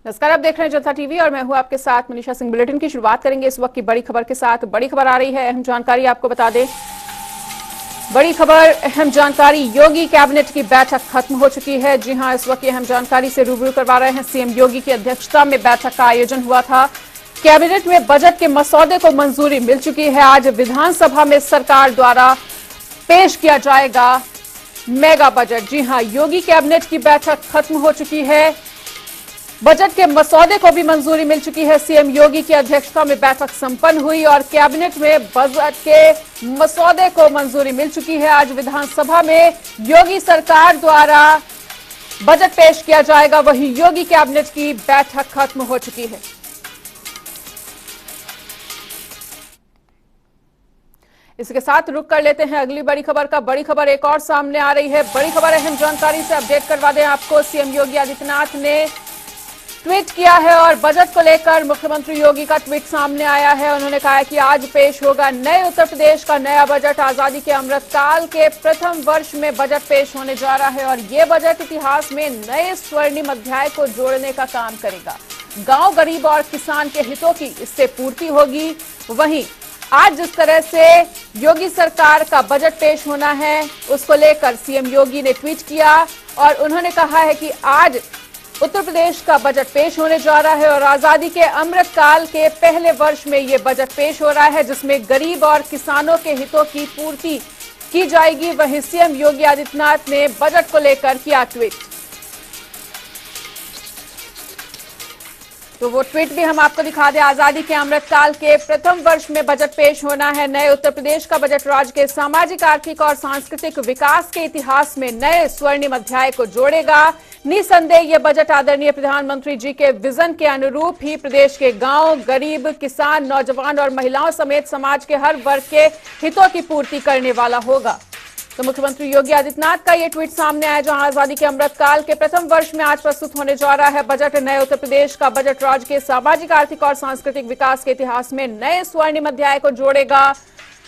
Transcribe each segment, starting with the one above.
नमस्कार, आप देख रहे हैं जनता टीवी और मैं हूं आपके साथ मनीषा सिंह। बुलेटिन की शुरुआत करेंगे इस वक्त की बड़ी खबर के साथ। बड़ी खबर आ रही है, अहम जानकारी आपको बता दें। बड़ी खबर, अहम जानकारी, योगी कैबिनेट की बैठक खत्म हो चुकी है। जी हां, इस वक्त अहम जानकारी से रूबरू करवा रहे हैं। सीएम योगी की अध्यक्षता में बैठक का आयोजन हुआ था। कैबिनेट में बजट के मसौदे को मंजूरी मिल चुकी है। आज विधानसभा में सरकार द्वारा पेश किया जाएगा मेगा बजट। जी हां, योगी कैबिनेट की बैठक खत्म हो चुकी है। बजट के मसौदे को भी मंजूरी मिल चुकी है। सीएम योगी की अध्यक्षता में बैठक संपन्न हुई और कैबिनेट में बजट के मसौदे को मंजूरी मिल चुकी है। आज विधानसभा में योगी सरकार द्वारा बजट पेश किया जाएगा। वहीं योगी कैबिनेट की बैठक खत्म हो चुकी है। इसके साथ रुक कर लेते हैं अगली बड़ी खबर का। बड़ी खबर एक और सामने आ रही है। बड़ी खबर अहम जानकारी से अपडेट करवा दें आपको। सीएम योगी आदित्यनाथ ने ट्वीट किया है और बजट को लेकर मुख्यमंत्री योगी का ट्वीट सामने आया है। उन्होंने कहा है कि आज पेश होगा नए उत्तर प्रदेश का नया बजट। आजादी के अमृतकाल के प्रथम वर्ष में बजट पेश होने जा रहा है और ये बजट इतिहास में नए स्वर्णिम अध्याय को जोड़ने का काम करेगा। गांव, गरीब और किसान के हितों की इससे पूर्ति होगी। वहीं आज जिस तरह से योगी सरकार का बजट पेश होना है, उसको लेकर सीएम योगी ने ट्वीट किया और उन्होंने कहा है कि आज उत्तर प्रदेश का बजट पेश होने जा रहा है और आजादी के अमृतकाल के पहले वर्ष में ये बजट पेश हो रहा है, जिसमें गरीब और किसानों के हितों की पूर्ति की जाएगी। वहीं सीएम योगी आदित्यनाथ ने बजट को लेकर किया ट्वीट। तो वो ट्वीट भी हम आपको दिखा दें। आजादी के अमृतकाल के प्रथम वर्ष में बजट पेश होना है। नए उत्तर प्रदेश का बजट राज्य के सामाजिक, आर्थिक और सांस्कृतिक विकास के इतिहास में नए स्वर्णिम अध्याय को जोड़ेगा। निसंदेह ये बजट आदरणीय प्रधानमंत्री जी के विजन के अनुरूप ही प्रदेश के गांव, गरीब, किसान, नौजवान और महिलाओं समेत समाज के हर वर्ग के हितों की पूर्ति करने वाला होगा। तो मुख्यमंत्री योगी आदित्यनाथ का ये ट्वीट सामने आया, जहां आजादी के अमृतकाल के प्रथम वर्ष में आज प्रस्तुत होने जा रहा है बजट। नए उत्तर प्रदेश का बजट राज्य के सामाजिक, आर्थिक और सांस्कृतिक विकास के इतिहास में नए स्वर्णिम अध्याय को जोड़ेगा।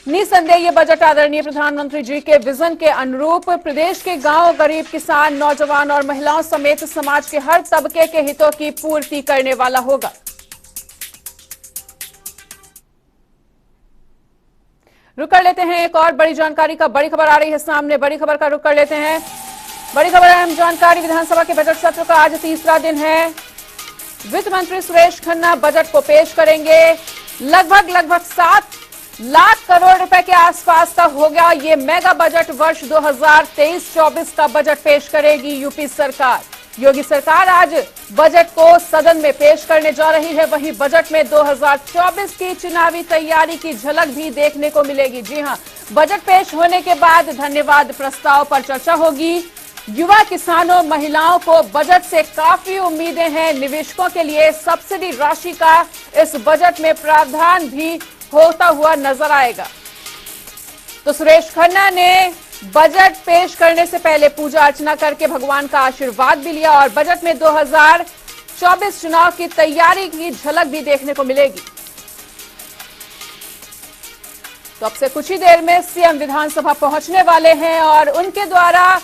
निसंदेह ये बजट आदरणीय प्रधानमंत्री जी के विजन के अनुरूप प्रदेश के गांव, गरीब, किसान, नौजवान और महिलाओं समेत समाज के हर तबके के हितों की पूर्ति करने वाला होगा। रुक कर लेते हैं एक और बड़ी जानकारी का। बड़ी खबर आ रही है सामने। बड़ी खबर का रुक कर लेते हैं। बड़ी खबर अहम जानकारी, विधानसभा के बजट सत्र का आज तीसरा दिन है। वित्त मंत्री सुरेश खन्ना बजट को पेश करेंगे। लगभग 7 लाख करोड़ रुपए के आसपास का होगा ये मेगा बजट। वर्ष 2023-24 का बजट पेश करेगी यूपी सरकार। योगी सरकार आज बजट को सदन में पेश करने जा रही है। वहीं बजट में 2024 की चुनावी तैयारी की झलक भी देखने को मिलेगी। जी हां, बजट पेश होने के बाद धन्यवाद प्रस्ताव पर चर्चा होगी। युवा, किसानों, महिलाओं को बजट से काफी उम्मीदें हैं। निवेशकों के लिए सब्सिडी राशि का इस बजट में प्रावधान भी होता हुआ नजर आएगा। तो सुरेश खन्ना ने बजट पेश करने से पहले पूजा अर्चना करके भगवान का आशीर्वाद भी लिया और बजट में 2024 चुनाव की तैयारी की झलक भी देखने को मिलेगी। तो अब से कुछ ही देर में सीएम विधानसभा पहुंचने वाले हैं और उनके द्वारा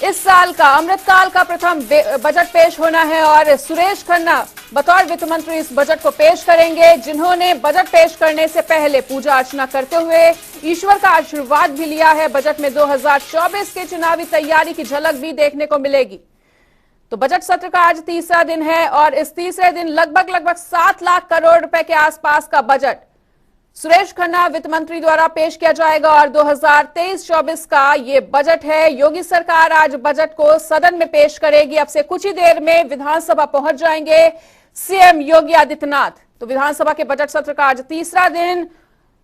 इस साल का अमृतकाल का प्रथम बजट पेश होना है और सुरेश खन्ना बतौर वित्त मंत्री इस बजट को पेश करेंगे, जिन्होंने बजट पेश करने से पहले पूजा अर्चना करते हुए ईश्वर का आशीर्वाद भी लिया है। बजट में 2024 के चुनावी तैयारी की झलक भी देखने को मिलेगी। तो बजट सत्र का आज तीसरा दिन है और इस तीसरे दिन लगभग 7 लाख करोड़ रुपए के आसपास का बजट सुरेश खन्ना वित्त मंत्री द्वारा पेश किया जाएगा और 2023-24 का ये बजट है। योगी सरकार आज बजट को सदन में पेश करेगी। अब से कुछ ही देर में विधानसभा पहुंच जाएंगे सीएम योगी आदित्यनाथ। तो विधानसभा के बजट सत्र का आज तीसरा दिन,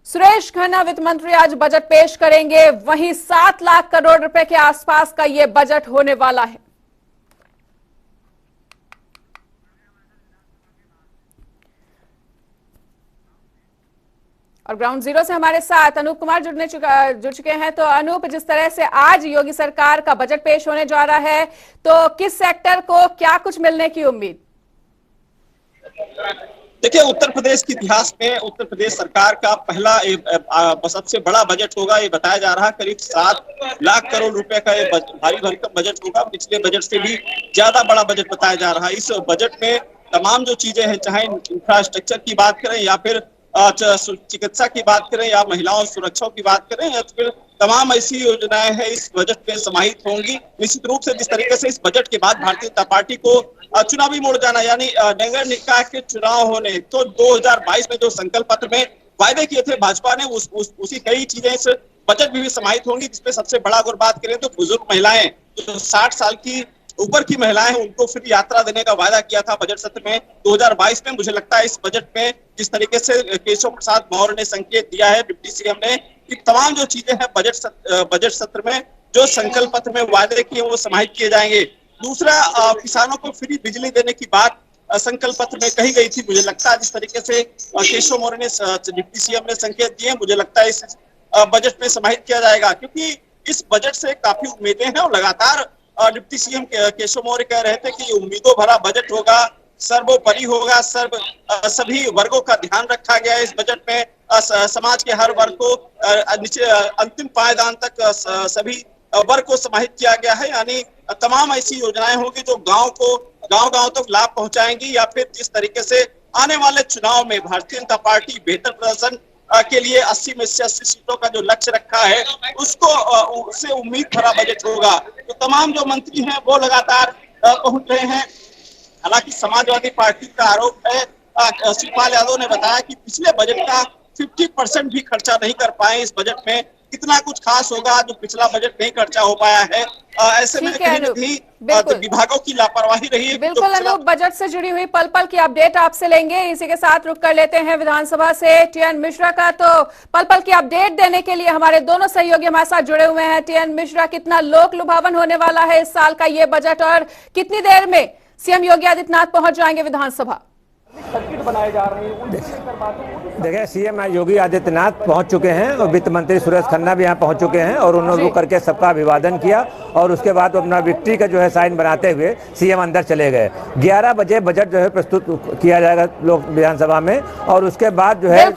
सुरेश खन्ना वित्त मंत्री आज बजट पेश करेंगे। वहीं 7 लाख करोड़ रुपए के आसपास का ये बजट होने वाला है। और ग्राउंड जीरो से हमारे साथ अनूप कुमार जुड़ चुके हैं। तो अनूप, जिस तरह से आज योगी सरकार का बजट पेश होने जा रहा है, तो किस सेक्टर को क्या कुछ मिलने की उम्मीद? देखिए, उत्तर प्रदेश के इतिहास में उत्तर प्रदेश सरकार का पहला सबसे बड़ा बजट होगा। ये बताया जा रहा है करीब 7 लाख करोड़ रुपए का ये भारी भरकम बजट होगा। पिछले बजट से भी ज्यादा बड़ा बजट बताया जा रहा है। इस बजट में तमाम जो चीजें हैं, चाहे इंफ्रास्ट्रक्चर की बात करें या फिर चिकित्सा की बात करें या महिलाओं सुरक्षा की बात करें या फिर तमाम ऐसी योजनाएं हैं इस बजट में समाहित होंगी। निश्चित रूप से जिस तरीके से इस बजट के बाद भारतीय जनता पार्टी को चुनावी मोड़ जाना यानी नगर निकाय के चुनाव होने, तो 2022 में जो संकल्प पत्र में वायदे किए थे भाजपा ने उसी कई चीजें इस बजट में भी समाहित होंगी, जिसमें सबसे बड़ा अगर बात करें तो बुजुर्ग महिलाएं जो 60 साल की ऊपर की महिलाएं उनको फ्री यात्रा देने का वायदा किया था बजट सत्र में 2022 में। मुझे लगता है इस बजट में जिस तरीके से केशव प्रसाद मौर्य ने संकेत दिया है, डिप्टी सीएम ने, कि तमाम जो चीजें हैं बजट सत्र में जो संकल्प पत्र में वायदे किए वो समाहित किए जाएंगे। दूसरा, किसानों को फ्री बिजली देने की बात संकल्प पत्र में कही गई थी। मुझे लगता है जिस तरीके से केशव मौर्य ने डिप्टी सीएम ने संकेत दिए, मुझे लगता है इस बजट में समाहित किया जाएगा, क्योंकि इस बजट से काफी उम्मीदें हैं और लगातार डिप्टी सीएम केशव मौर्य कह रहे थे कि उम्मीदों भरा बजट होगा, सर्वोपरि होगा, सभी वर्गों का ध्यान रखा गया है इस बजट में, समाज के हर वर्ग को अंतिम पायदान तक सभी वर्ग को समाहित किया गया है। यानी तमाम ऐसी योजनाएं होंगी जो गांव तक लाभ पहुंचाएंगी, या फिर जिस तरीके से आने वाले चुनाव में भारतीय जनता पार्टी बेहतर प्रदर्शन के लिए 80 में से 80 सीटों का जो लक्ष्य रखा है उससे उम्मीद भरा बजट होगा। तो तमाम जो मंत्री हैं वो लगातार पहुंच रहे हैं। हालांकि समाजवादी पार्टी का आरोप है, शिवपाल यादव ने बताया कि पिछले बजट का 50% भी खर्चा नहीं कर पाए इस बजट में। कितना कुछ खास होगा जो पिछला बजट नहीं खर्चा हो पाया है। ऐसे में कहीं न कहीं विभागों की लापरवाही रही है। बिल्कुल अनूप, बजट से जुड़ी हुई पल पल की अपडेट आपसे लेंगे। इसी के साथ रुक कर लेते हैं विधानसभा से टीएन मिश्रा का। तो पल पल की अपडेट देने के लिए हमारे दोनों सहयोगी हमारे साथ जुड़े हुए हैं। टीएन मिश्रा, कितना लोक लुभावन होने वाला है इस साल का ये बजट और कितनी देर में सीएम योगी आदित्यनाथ पहुंच जाएंगे विधानसभा? सर्किट बनाए जा रहे हैं। देखिए, सीएम योगी आदित्यनाथ पहुंच चुके हैं और वित्त मंत्री सुरेश खन्ना भी यहां पहुंच चुके हैं और उन्होंने रुक करके सबका अभिवादन किया और उसके बाद अपना विक्ट्री का जो है साइन बनाते हुए सीएम अंदर चले गए। 11 बजे बजट जो है प्रस्तुत किया जाएगा लोक विधानसभा में और उसके बाद जो है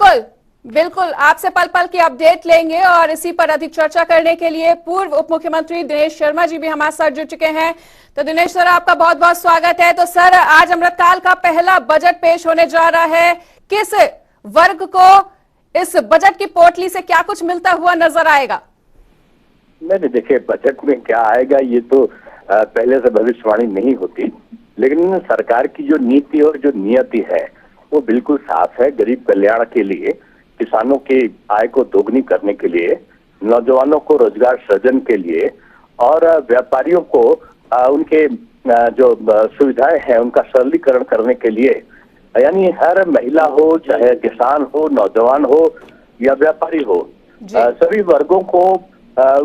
बिल्कुल आपसे पल पल की अपडेट लेंगे और इसी पर अधिक चर्चा करने के लिए पूर्व उप मुख्यमंत्री दिनेश शर्मा जी भी हमारे साथ जुड़ चुके हैं। तो दिनेश सर, आपका बहुत बहुत स्वागत है। तो सर, आज अमृतकाल का पहला बजट पेश होने जा रहा है। किस वर्ग को इस बजट की पोटली से क्या कुछ मिलता हुआ नजर आएगा? नहीं, देखिए बजट में क्या आएगा ये तो पहले से भविष्यवाणी नहीं होती, लेकिन सरकार की जो नीति और जो नियति है वो बिल्कुल साफ है। गरीब कल्याण के लिए, किसानों की आय को दोगुनी करने के लिए, नौजवानों को रोजगार सृजन के लिए और व्यापारियों को उनके जो सुविधाएं हैं उनका सरलीकरण करने के लिए, यानी हर महिला हो, चाहे किसान हो, नौजवान हो या व्यापारी हो, सभी वर्गों को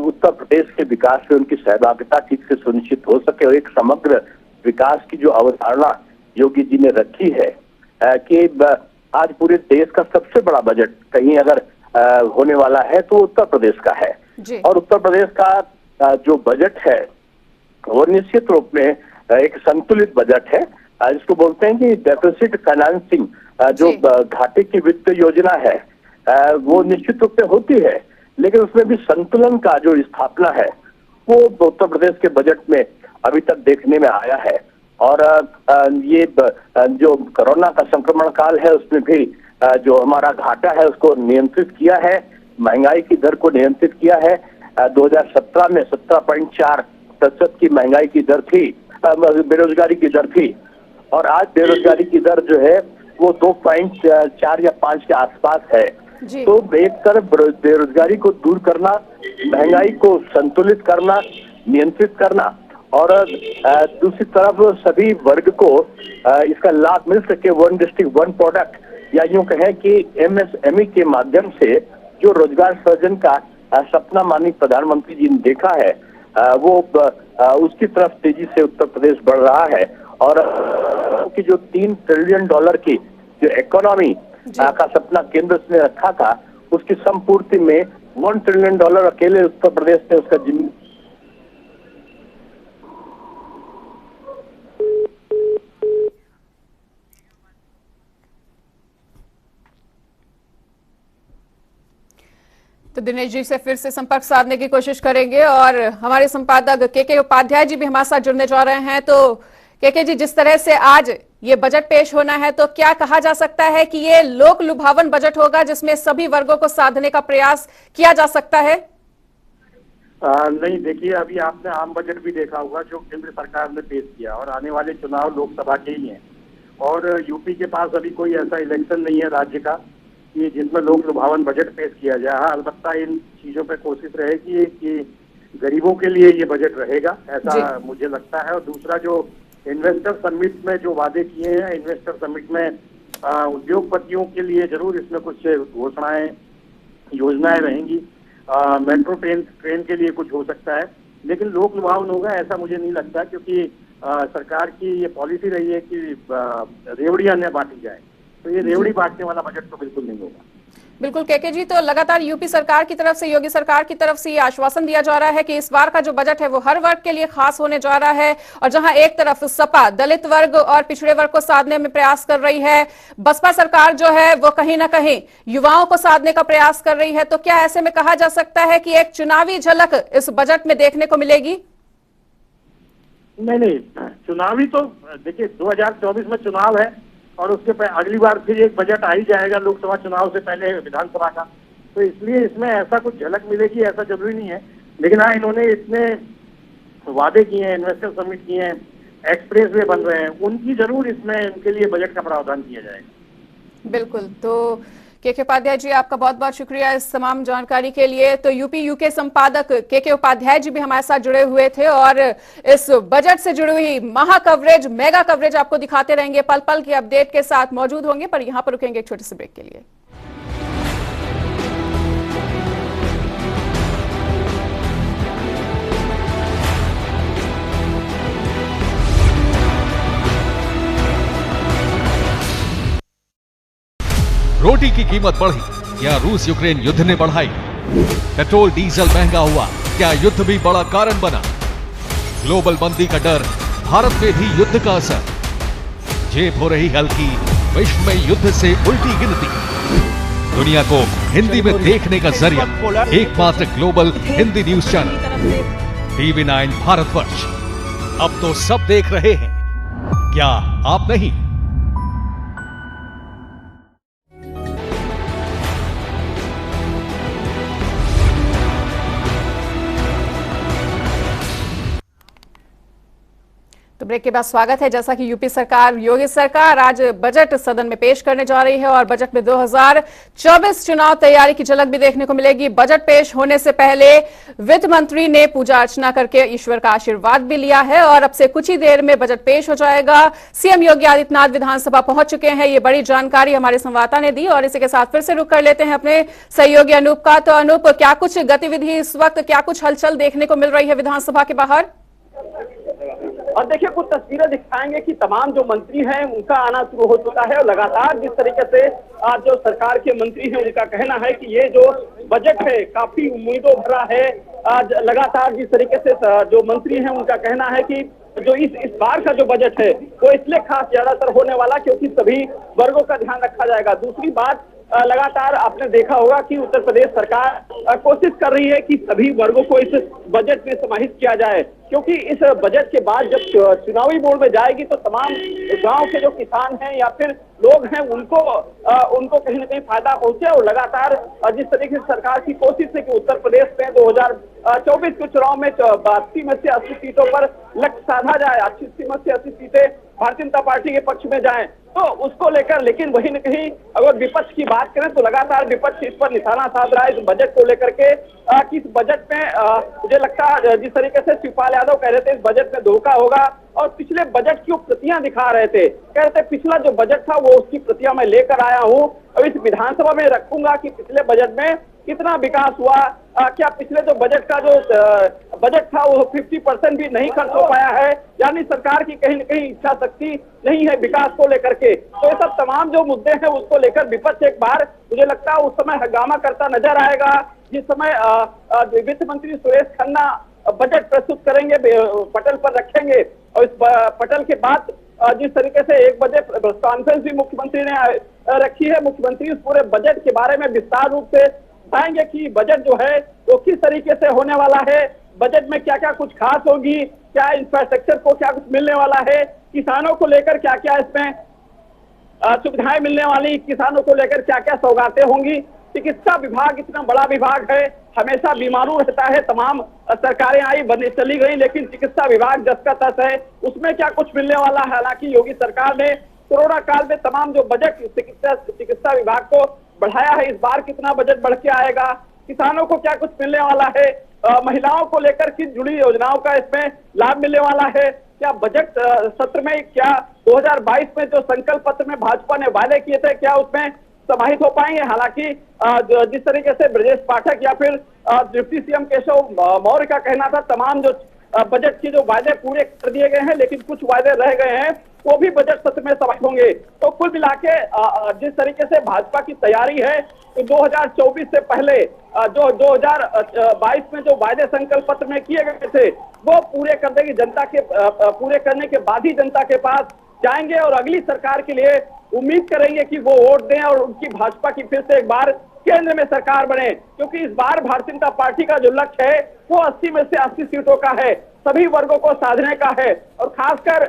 उत्तर प्रदेश के विकास में उनकी सहभागिता ठीक से सुनिश्चित हो सके और एक समग्र विकास की जो अवधारणा योगी जी ने रखी है कि आज पूरे देश का सबसे बड़ा बजट कहीं अगर होने वाला है तो उत्तर प्रदेश का है। और उत्तर प्रदेश का जो बजट है वो निश्चित रूप में एक संतुलित बजट है, जिसको बोलते हैं कि डेफिसिट फाइनेंसिंग, जो घाटे की वित्त योजना है वो निश्चित रूप में होती है, लेकिन उसमें भी संतुलन का जो स्थापना है वो उत्तर प्रदेश के बजट में अभी तक देखने में आया है। और ये जो कोरोना का संक्रमण काल है उसमें भी जो हमारा घाटा है उसको नियंत्रित किया है, महंगाई की दर को नियंत्रित किया है। 2017 में 17.4% की महंगाई की दर थी, बेरोजगारी की दर थी, और आज बेरोजगारी की दर जो है वो 2.4 या 5 के आसपास है। तो एक तरफ बेरोजगारी को दूर करना, महंगाई को संतुलित करना, नियंत्रित करना, और दूसरी तरफ सभी वर्ग को इसका लाभ मिल सके, वन डिस्ट्रिक्ट वन प्रोडक्ट, या यूं कहें कि एमएसएमई के माध्यम से जो रोजगार सृजन का सपना माननीय प्रधानमंत्री जी ने देखा है वो उसकी तरफ तेजी से उत्तर प्रदेश बढ़ रहा है। और की जो $3 ट्रिलियन की जो इकोनॉमी का सपना केंद्र ने रखा था उसकी संपूर्ति में $1 ट्रिलियन अकेले उत्तर प्रदेश ने उसका तो दिनेश जी से फिर से संपर्क साधने की कोशिश करेंगे और हमारे संपादक के उपाध्याय जी भी हमारे साथ जुड़ने जा रहे हैं। तो केके जी, जिस तरह से आज ये बजट पेश होना है तो क्या कहा जा सकता है कि ये लोक लुभावन बजट होगा जिसमें सभी वर्गों को साधने का प्रयास किया जा सकता है? नहीं, देखिए, अभी आपने आम बजट भी देखा होगा जो केंद्र सरकार ने पेश किया, और आने वाले चुनाव लोकसभा के ही हैं, और यूपी के पास अभी कोई ऐसा इलेक्शन नहीं है राज्य का कि जिसमें लोक लुभावन बजट पेश किया जाए। हाँ, अलबत्ता इन चीजों पे कोशिश रहेगी कि गरीबों के लिए ये बजट रहेगा, ऐसा मुझे लगता है। और दूसरा, जो इन्वेस्टर समिट में जो वादे किए हैं, इन्वेस्टर समिट में उद्योगपतियों के लिए जरूर इसमें कुछ घोषणाएं, योजनाएं रहेंगी। मेट्रो ट्रेन के लिए कुछ हो सकता है, लेकिन लोक लुभावन होगा ऐसा मुझे नहीं लगता, क्योंकि सरकार की ये पॉलिसी रही है कि रेवड़ियां न बांटी जाए, तो ये रेवड़ी बांटने वाला बजट तो बिल्कुल नहीं होगा। बिल्कुल केके जी, तो लगातार यूपी सरकार की तरफ से, योगी सरकार की तरफ से ये आश्वासन दिया जा रहा है कि इस बार का जो बजट है वो हर वर्ग के लिए खास होने जा रहा है, और जहां एक तरफ सपा दलित वर्ग और पिछड़े वर्ग को साधने में प्रयास कर रही है, बसपा सरकार जो है वो कहीं ना कहीं युवाओं को साधने का प्रयास कर रही है, तो क्या ऐसे में कहा जा सकता है कि एक चुनावी झलक इस बजट में देखने को मिलेगी? नहीं, चुनावी तो देखिए 2024 में चुनाव है, और उसके अगली बार फिर एक बजट आ ही जाएगा लोकसभा चुनाव से पहले विधानसभा का, तो इसलिए इसमें ऐसा कुछ झलक मिलेगी ऐसा जरूरी नहीं है। लेकिन हाँ, इन्होंने इतने वादे किए हैं, इन्वेस्टर समिट किए हैं, एक्सप्रेस वे बन रहे हैं, उनकी जरूर इसमें उनके लिए बजट का प्रावधान किया जाएगा। बिल्कुल, तो केके उपाध्याय जी, आपका बहुत बहुत शुक्रिया इस तमाम जानकारी के लिए। तो यूपी यूके संपादक केके उपाध्याय जी भी हमारे साथ जुड़े हुए थे, और इस बजट से जुड़ी हुई महा कवरेज, मेगा कवरेज आपको दिखाते रहेंगे, पल पल के अपडेट के साथ मौजूद होंगे। पर यहां पर रुकेंगे एक छोटे से ब्रेक के लिए। रोटी की कीमत बढ़ी, क्या रूस यूक्रेन युद्ध ने बढ़ाई? पेट्रोल डीजल महंगा हुआ, क्या युद्ध भी बड़ा कारण बना? ग्लोबल मंदी का डर, भारत में भी युद्ध का असर। जेब हो रही हल्की, विश्व में युद्ध से उल्टी गिनती। दुनिया को हिंदी में देखने का जरिया, एकमात्र global Hindi news channel TV9 Bharatvarsh. अब तो सब देख रहे हैं, क्या आप नहीं? तो ब्रेक के बाद स्वागत है। जैसा कि यूपी सरकार, योगी सरकार आज बजट सदन में पेश करने जा रही है, और बजट में 2024 चुनाव तैयारी की झलक भी देखने को मिलेगी। बजट पेश होने से पहले वित्त मंत्री ने पूजा अर्चना करके ईश्वर का आशीर्वाद भी लिया है, और अब से कुछ ही देर में बजट पेश हो जाएगा। सीएम योगी आदित्यनाथ विधानसभा पहुंच चुके हैं, ये बड़ी जानकारी हमारे संवाददाता ने दी, और इसी के साथ फिर से रुक कर लेते हैं अपने सहयोगी अनूप का। तो अनूप, क्या कुछ गतिविधि इस वक्त, क्या कुछ हलचल देखने को मिल रही है विधानसभा के बाहर? और देखिए, कुछ तस्वीरें दिखाएंगे कि तमाम जो मंत्री हैं उनका आना शुरू हो चुका है, और लगातार जिस तरीके से आज जो सरकार के मंत्री हैं उनका कहना है कि ये जो बजट है काफी उम्मीदों भरा है। आज लगातार जिस तरीके से जो मंत्री हैं उनका कहना है कि जो इस बार का जो बजट है वो इसलिए खास ज्यादातर होने वाला क्योंकि सभी वर्गों का ध्यान रखा जाएगा। दूसरी बात, लगातार आपने देखा होगा कि उत्तर प्रदेश सरकार कोशिश कर रही है कि सभी वर्गों को इस बजट में समाहित किया जाए, क्योंकि इस बजट के बाद जब चुनावी मोड में जाएगी तो तमाम गांव के जो किसान हैं या फिर लोग हैं उनको कहीं ना कहीं फायदा पहुंचे। और लगातार जिस तरीके से सरकार की कोशिश है कि उत्तर प्रदेश में 2024 के चुनाव में 80 में से 80 सीटों पर लक्ष्य साधा जाए, 80 में से 80 सीटें भारतीय जनता पार्टी के पक्ष में जाएं, तो उसको लेकर, लेकिन वहीं न कहीं अगर विपक्ष की बात करें तो लगातार विपक्ष इस पर निशाना साध रहा है इस बजट को लेकर के कि इस बजट में मुझे लगता है जिस तरीके से शिवपाल यादव कह रहे थे इस बजट में धोखा होगा, और पिछले बजट की प्रतियां दिखा रहे थे, कह रहे थे पिछला जो बजट था वो उसकी प्रतियां मैं लेकर आया हूं, अब इस विधानसभा में रखूंगा कि पिछले बजट में कितना विकास हुआ, क्या पिछले जो बजट का जो बजट था वो 50% भी नहीं खर्च हो पाया है, यानी सरकार की कहीं न कहीं इच्छा शक्ति नहीं है विकास को लेकर के। तो ये सब तमाम जो मुद्दे हैं उसको लेकर विपक्ष एक बार मुझे लगता है उस समय हंगामा करता नजर आएगा, जिस समय वित्त मंत्री सुरेश खन्ना बजट प्रस्तुत करेंगे, पटल पर रखेंगे, और इस पटल के बाद जिस तरीके से 1 बजे प्रेस कॉन्फ्रेंस भी मुख्यमंत्री ने रखी है, मुख्यमंत्री उस पूरे बजट के बारे में विस्तार रूप से बताएंगे कि बजट जो है वो किस तरीके से होने वाला है, बजट में क्या क्या कुछ खास होगी, क्या इंफ्रास्ट्रक्चर को क्या कुछ मिलने वाला है, किसानों को लेकर क्या क्या इसमें सुविधाएं मिलने वाली, किसानों को लेकर क्या क्या सौगातें होंगी। चिकित्सा विभाग इतना बड़ा विभाग है, हमेशा बीमारू रहता है, तमाम सरकारें आई बनी चली गई, लेकिन चिकित्सा विभाग जस का तस है, उसमें क्या कुछ मिलने वाला है। हालांकि योगी सरकार ने कोरोना काल में तमाम जो बजट चिकित्सा विभाग को बढ़ाया है, इस बार कितना बजट बढ़ के आएगा, किसानों को क्या कुछ मिलने वाला है, महिलाओं को लेकर किन जुड़ी योजनाओं का इसमें लाभ मिलने वाला है, क्या बजट सत्र में, क्या 2022 में जो संकल्प पत्र में भाजपा ने वादे किए थे क्या उसमें समाहित हो पाएंगे। हालांकि जिस तरीके से ब्रजेश पाठक या फिर डिप्टी सीएम केशव मौर्य का कहना था, तमाम जो बजट के जो वादे पूरे कर दिए गए हैं, लेकिन कुछ वादे रह गए हैं, वो भी बजट सत्र में समाहित होंगे। तो कुल मिला के जिस तरीके से भाजपा की तैयारी है, तो 2024 से पहले जो 2022 में जो वायदे संकल्प पत्र में किए गए थे, वो पूरे कर देगी जनता के, पूरे करने के बाद ही जनता के पास जाएंगे और अगली सरकार के लिए उम्मीद करेंगे कि वो वोट दें और उनकी भाजपा की फिर से एक बार केंद्र में सरकार बने। क्योंकि इस बार भारतीय जनता पार्टी का जो लक्ष्य है वो 80 में से 80 सीटों का है, सभी वर्गों को साधने का है। और खासकर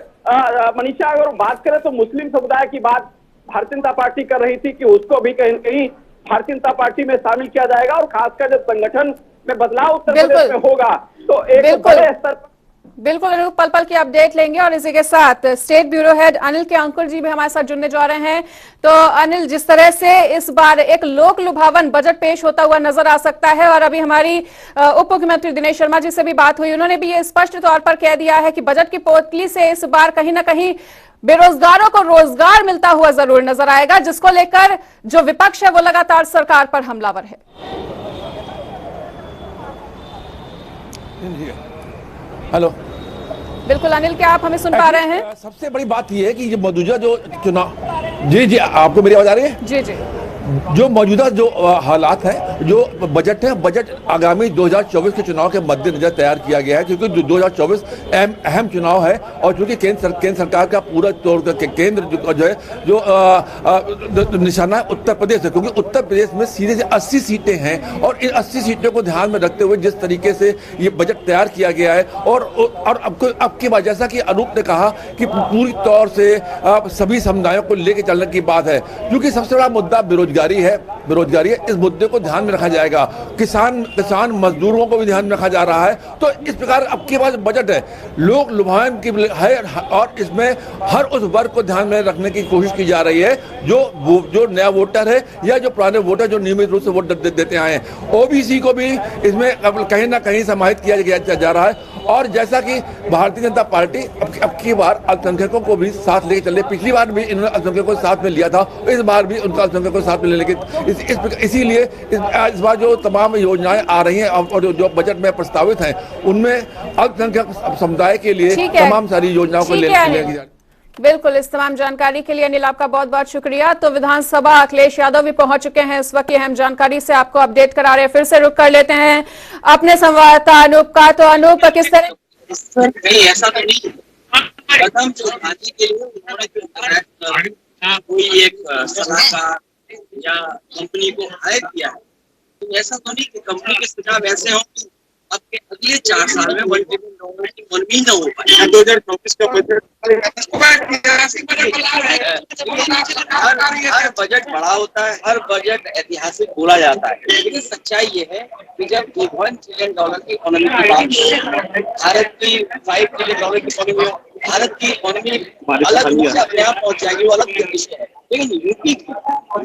मनीषा अगर बात करें तो मुस्लिम समुदाय की बात भारतीय जनता पार्टी कर रही थी कि उसको भी कहीं न कहीं भारतीय जनता पार्टी में शामिल किया जाएगा, और खासकर जब संगठन में बदलाव उत्तर प्रदेश में होगा तो एक बड़े स्तर पर। बिल्कुल अनूप, पल पल की अपडेट लेंगे। और इसी के साथ स्टेट ब्यूरो हेड अनिल के अंकुर जी भी हमारे साथ जुड़ने जा रहे हैं। तो अनिल, जिस तरह से इस बार एक लोक लुभावन बजट पेश होता हुआ नजर आ सकता है, और अभी हमारी उप मुख्यमंत्री दिनेश शर्मा जी से भी बात हुई, उन्होंने भी ये स्पष्ट तौर पर कह दिया है कि बजट की पोटली से इस बार कहीं ना कहीं बेरोजगारों को रोजगार मिलता हुआ जरूर नजर आएगा, जिसको लेकर जो विपक्ष है वो लगातार सरकार पर हमलावर है। हेलो, बिल्कुल अनिल, क्या आप हमें सुन पा रहे हैं? सबसे बड़ी बात यह है कि ये मौजूदा जो चुनाव, जी आपको मेरी आवाज आ रही है? जी जी। जो मौजूदा जो हालात है, जो बजट है, बजट आगामी 2024 के चुनाव के मद्देनजर तैयार किया गया है, क्योंकि 2024 अहम चुनाव है। और चूंकि केंद्र सरकार का पूरा तौर करके केंद्र जो है जो निशाना है उत्तर प्रदेश है, क्योंकि उत्तर प्रदेश में सीधे से 80 सीटें हैं, और इन 80 सीटों को ध्यान में रखते हुए जिस तरीके से ये बजट तैयार किया गया है, और अब की बात, जैसा कि अनूप ने कहा कि पूरी तौर से सभी समुदायों को लेकर चलने की बात है, क्योंकि सबसे बड़ा मुद्दा बेरोजगारी है। इस मुद्दे को ध्यान में रखा जाएगा, किसान मजदूरों को भी ध्यान में रखा जा रहा है। तो इस प्रकार अब के बाद बजट है लोक लुभावन की है, और इसमें हर उस वर्ग को ध्यान में रखने की कोशिश की जा रही है जो नया वोटर है या जो पुराने वोटर जो नियमित रूप से वोट देते आए हैं। ओबीसी को भी इसमें कहीं ना कहीं समाहित किया जा रहा है। और जैसा कि भारतीय जनता पार्टी अब की बार अल्पसंख्यकों को भी साथ लेके चले, पिछली बार भी इन्होंने अल्पसंख्यकों को साथ में लिया था, इस बार भी उनका अल्पसंख्यकों को साथ में लेने के इसीलिए इस बार जो तमाम योजनाएं आ रही हैं और जो बजट में प्रस्तावित हैं, उनमें अल्पसंख्यक समुदाय के लिए तमाम सारी योजनाओं को लेके जा रही है। बिल्कुल, इस तमाम जानकारी के लिए अनिल आपका बहुत बहुत शुक्रिया। तो विधानसभा अखिलेश यादव भी पहुंच चुके हैं इस वक्त, अहम जानकारी से आपको अपडेट करा रहे हैं। फिर से रुक कर लेते हैं अपने संवाददाता अनूप का। तो अनूप, किस तरह? नहीं, ऐसा तो नहीं। कदम जो उठाने के लिए उन्होंने कोई एक सलाहकार या कंपनी को हायर किया है, तो ऐसा तो नहीं कि कंपनी के सुझाव ऐसे हों कि अब के अगले 4 साल में $1 ट्रिलियन की इकोनॉमी न हो पाए। 2024 का बजट हर बजट बड़ा होता है, हर बजट ऐतिहासिक बोला जाता है, लेकिन सच्चाई ये है कि जब $1 ट्रिलियन की इकोनॉमी की बात, भारत की $5 ट्रिलियन की इकोनॉमी, भारत की इकोनॉमी अलग रूप से अपने आप पहुंच जाएगी, वो अलग विषय है। लेकिन यूपी की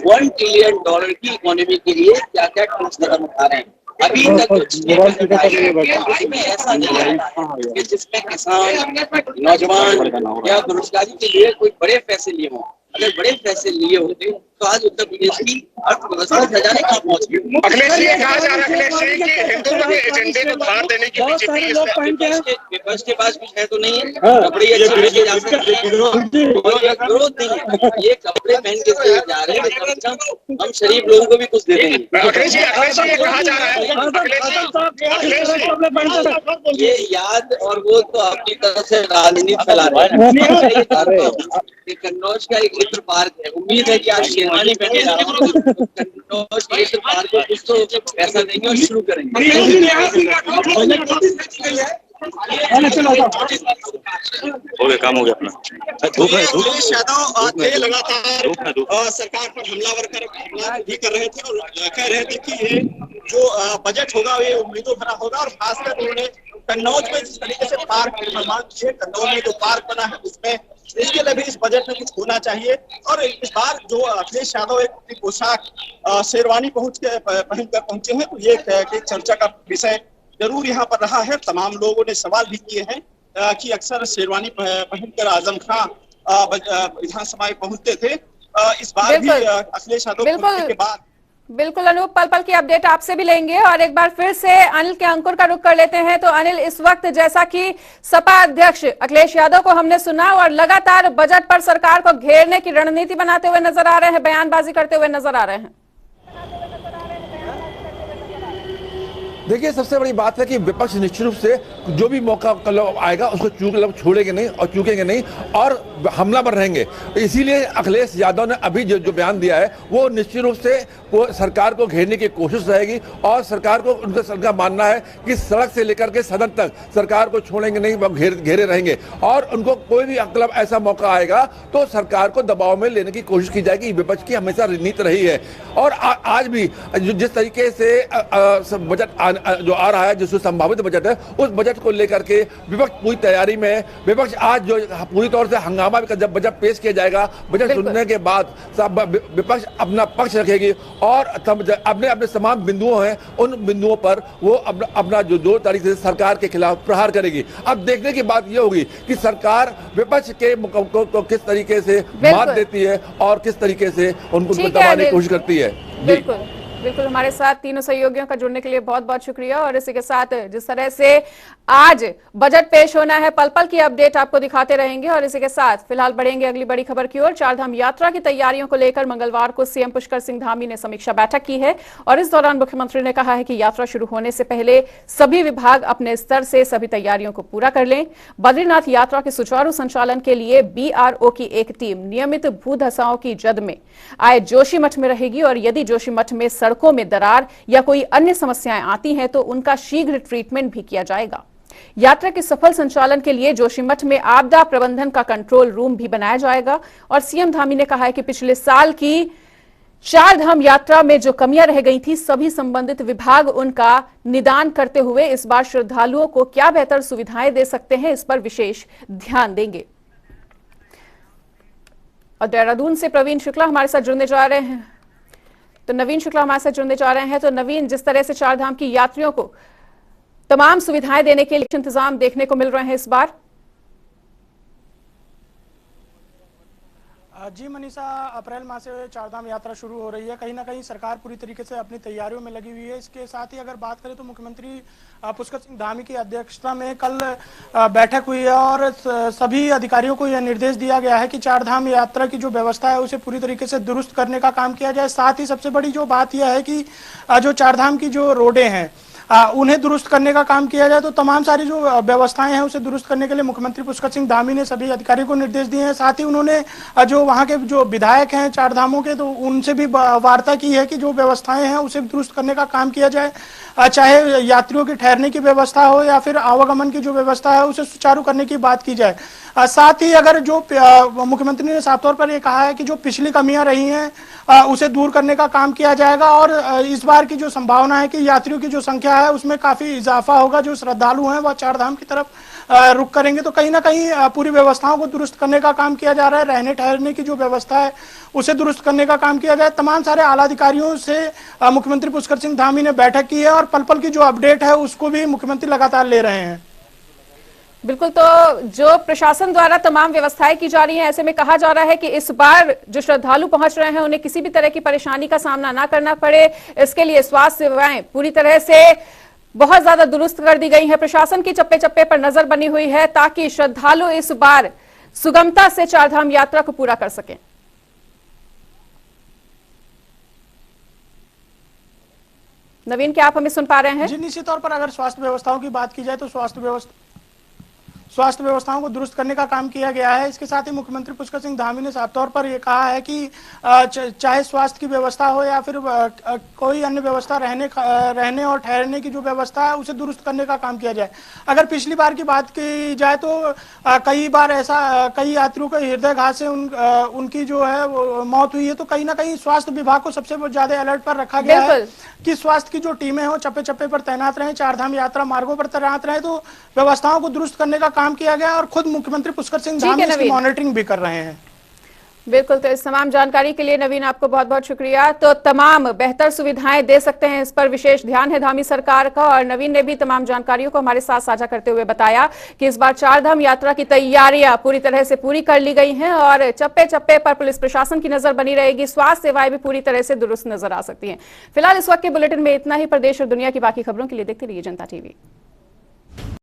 $1 ट्रिलियन की इकोनॉमी के लिए क्या क्या ठोस कदम उठा रहे हैं अभी तक उसमें ऐसा नहीं है कि जिसमें किसान, नौजवान या बेरोजगारी के लिए कोई बड़े फैसले लिए हों। अगर बड़े फैसले लिए होते तो आज उत्तर प्रदेश की अर्थव्यवस्था खजाने कहाँ पहुंच गई। अखिलेश जी, कहा जा रहा है अखिलेश जी कि हिंदुत्व के एजेंडे को धार देने की विपक्ष के पास कुछ है तो नहीं है, कपड़े अच्छे जा सकते हैं, विरोध नहीं है, ये कपड़े पहन के जा रहे हैं, हम शरीफ लोगों को भी कुछ दे देंगे। अखिलेश जी, कहा जा रहा है ये याद और वो तो अपनी तरफ से राजनीति फैला रहे हैं। कन्नौज का एक मित्र पार्क है, उम्मीद है कि आज शेरवानी पहने जा रहा हूँ, कन्नौज के मित्र पार्क को कुछ तो पैसा देंगे और शुरू करेंगे। हो गया, काम हो गया अपना। अखिलेश यादव थे लगातार सरकार पर हमला भी कर रहे थे और कह रहे थे कि ये जो बजट होगा ये उम्मीदों भरा होगा, और खासकर उन्होंने कन्नौज में जिस तरीके से पार्क के निर्माण किए, कन्नौज में जो पार्क बना है उसमें इसके लिए भी इस बजट में कुछ होना चाहिए। और इस बार जो अखिलेश यादव एक अपनी पोशाक शेरवानी पहनकर पहुंचे हैं, तो ये चर्चा का विषय जरूर यहाँ पर रहा है। तमाम लोगों ने सवाल भी किए हैं कि अक्सर शेरवानी पहनकर आजम खां विधानसभा में पहुंचते थे, इस बार भी अखिलेश यादव पहुंचने के बाद। बिल्कुल अनूप, पल पल की अपडेट आपसे भी लेंगे और एक बार फिर से अनिल के अंकुर का रुख कर लेते हैं। तो अनिल, इस वक्त जैसा कि सपा अध्यक्ष अखिलेश यादव को हमने सुना और लगातार बजट पर सरकार को घेरने की रणनीति बनाते हुए नजर आ रहे हैं, बयानबाजी करते हुए नजर आ रहे हैं। देखिए, सबसे बड़ी बात है कि विपक्ष निश्चित रूप से जो भी मौका आएगा उसको छोड़ेंगे नहीं और चूकेंगे नहीं और हमलावर रहेंगे। इसीलिए अखिलेश यादव ने अभी जो बयान दिया है वो निश्चित रूप से वो सरकार को घेरने की कोशिश रहेगी और सरकार को उनका मानना है कि सड़क से लेकर के सदन तक सरकार को छोड़ेंगे नहीं, वो घेरे रहेंगे और उनको कोई भी मतलब ऐसा मौका आएगा तो सरकार को दबाव में लेने की कोशिश की जाएगी। विपक्ष की हमेशा रणनीति रही है और आज भी जिस तरीके से बजट जो आ रहा है, जिसको संभावित बजट है, उस बजट को लेकर के विपक्ष पूरी तैयारी में है। विपक्ष आज जो पूरी तौर से हंगामा जब बजट पेश किया जाएगा, बजट सुनने के बाद सब विपक्ष अपना पक्ष रखेगी और अपने अपने तमाम बिंदुओं हैं, उन बिंदुओं पर वो अपना जो तरीके से सरकार के खिलाफ प्रहार करेगी। अब देखने की बात यह होगी कि सरकार विपक्ष के को किस तरीके से मात देती है और किस तरीके से उनको दबाने की कोशिश करती है। बिल्कुल बिल्कुल, हमारे साथ तीनों सहयोगियों का जुड़ने के लिए बहुत बहुत शुक्रिया। और इसी के साथ जिस तरह से आज बजट पेश होना है, पल पल की अपडेट आपको दिखाते रहेंगे। और इसी के साथ फिलहाल बढ़ेंगे अगली बड़ी खबर की ओर। चारधाम यात्रा की तैयारियों को लेकर मंगलवार को सीएम पुष्कर सिंह धामी ने समीक्षा बैठक की है और इस दौरान मुख्यमंत्री ने कहा है कि यात्रा शुरू होने से पहले सभी विभाग अपने स्तर से सभी तैयारियों को पूरा कर लें। बद्रीनाथ यात्रा के सुचारू संचालन के लिए BRO की एक टीम नियमित भू धसाओं की जद में आए जोशीमठ में रहेगी और यदि जोशीमठ में सड़कों में दरार या कोई अन्य समस्याएं आती हैं तो उनका शीघ्र ट्रीटमेंट भी किया जाएगा। यात्रा के सफल संचालन के लिए जोशीमठ में आपदा प्रबंधन का कंट्रोल रूम भी बनाया जाएगा। और सीएम धामी ने कहा है कि पिछले साल की चारधाम यात्रा में जो कमियां रह गई थी, सभी संबंधित विभाग उनका निदान करते हुए इस बार श्रद्धालुओं को क्या बेहतर सुविधाएं दे सकते हैं, इस पर विशेष ध्यान देंगे। और देहरादून से प्रवीण शुक्ला हमारे साथ जुड़ने जा रहे हैं। तो नवीन शुक्ला हमारे साथ जुड़ने जा रहे हैं। तो नवीन, जिस तरह से चारधाम की यात्रियों को तमाम सुविधाएं देने के लिए इंतजाम देखने को मिल रहे हैं इस बार। जी मनीषा, अप्रैल माह से चारधाम यात्रा शुरू हो रही है। कहीं ना कहीं सरकार पूरी तरीके से अपनी तैयारियों में लगी हुई है। इसके साथ ही अगर बात करें तो मुख्यमंत्री पुष्कर सिंह धामी की अध्यक्षता में कल बैठक हुई है और सभी अधिकारियों को यह निर्देश दिया गया है कि चारधाम यात्रा की जो व्यवस्था है उसे पूरी तरीके से दुरुस्त करने का काम किया जाए। साथ ही सबसे बड़ी जो बात यह है कि जो चारधाम की जो रोडें हैं उन्हें दुरुस्त करने का काम किया जाए। तो तमाम सारी जो व्यवस्थाएं हैं उसे दुरुस्त करने के लिए मुख्यमंत्री पुष्कर सिंह धामी ने सभी अधिकारियों को निर्देश दिए हैं। साथ ही उन्होंने जो वहां के जो विधायक हैं चारधामों के, तो उनसे भी वार्ता की है कि जो व्यवस्थाएं हैं उसे दुरुस्त करने का काम किया जाए, चाहे यात्रियों के ठहरने की व्यवस्था हो या फिर आवागमन की जो व्यवस्था है उसे सुचारू करने की बात की जाए। साथ ही अगर जो मुख्यमंत्री ने साफ तौर पर यह कहा है कि जो पिछली कमियां रही हैं उसे दूर करने का काम किया जाएगा और इस बार की जो संभावना है कि यात्रियों की जो संख्या है उसमें काफी इजाफा होगा। जो श्रद्धालु हैं वह चारधाम की तरफ रुक करेंगे। तो कहीं ना कहीं पूरी व्यवस्थाओं को दुरुस्त करने का काम किया जा रहा है। रहने ठहरने की जो व्यवस्था है उसे दुरुस्त करने का काम किया जाए। तमाम सारे आला अधिकारियों से मुख्यमंत्री पुष्कर सिंह धामी ने बैठक की है और पल पल की जो अपडेट है उसको भी मुख्यमंत्री लगातार ले रहे हैं। बिल्कुल, तो जो प्रशासन द्वारा तमाम व्यवस्थाएं की जा रही हैं, ऐसे में कहा जा रहा है कि इस बार जो श्रद्धालु पहुंच रहे हैं उन्हें किसी भी तरह की परेशानी का सामना ना करना पड़े, इसके लिए स्वास्थ्य सेवाएं पूरी तरह से बहुत ज्यादा दुरुस्त कर दी गई है। प्रशासन की चप्पे चप्पे पर नजर बनी हुई है ताकि श्रद्धालु इस बार सुगमता से चारधाम यात्रा को पूरा कर सकें। नवीन, क्या आप हमें सुन पा रहे हैं? जी, निश्चित तौर पर अगर स्वास्थ्य व्यवस्थाओं की बात की जाए तो स्वास्थ्य व्यवस्थाओं को दुरुस्त करने का काम किया गया है। इसके साथ ही मुख्यमंत्री पुष्कर सिंह धामी ने साफ तौर पर यह कहा है कि चाहे स्वास्थ्य की व्यवस्था हो या फिर कोई अन्य व्यवस्था, रहने और ठहरने की जो व्यवस्था है उसे दुरुस्त करने का काम किया जाए। अगर पिछली बार की बात की जाए तो कई बार ऐसा कई यात्रियों को हृदयघात से उनकी जो है वो मौत हुई है। तो कहीं ना कहीं स्वास्थ्य विभाग को सबसे ज्यादा अलर्ट पर रखा गया है कि स्वास्थ्य की जो टीमें हो चप्पे चप्पे पर तैनात रहे, चारधाम यात्रा मार्गों पर तैनात रहे। तो व्यवस्थाओं को दुरुस्त करने का काम किया गया और खुद मुख्यमंत्री पुष्कर सिंह धामी इसकी मॉनिटरिंग भी कर रहे हैं। बिल्कुल, तो इस तमाम जानकारी के लिए नवीन आपको बहुत बहुत शुक्रिया। तो तमाम बेहतर सुविधाएं दे सकते हैं, इस पर विशेष ध्यान है धामी सरकार का। और नवीन ने भी तमाम जानकारियों को हमारे साथ साझा करते हुए बताया कि इस बार चारधाम यात्रा की तैयारियां पूरी तरह से पूरी कर ली गई हैं और चप्पे चप्पे पर पुलिस प्रशासन की नजर बनी रहेगी। स्वास्थ्य सेवाएं भी पूरी तरह से दुरुस्त नजर आ सकती हैं। फिलहाल इस वक्त के बुलेटिन में इतना ही। प्रदेश और दुनिया की बाकी खबरों के लिए देखते रहिए जनता टीवी।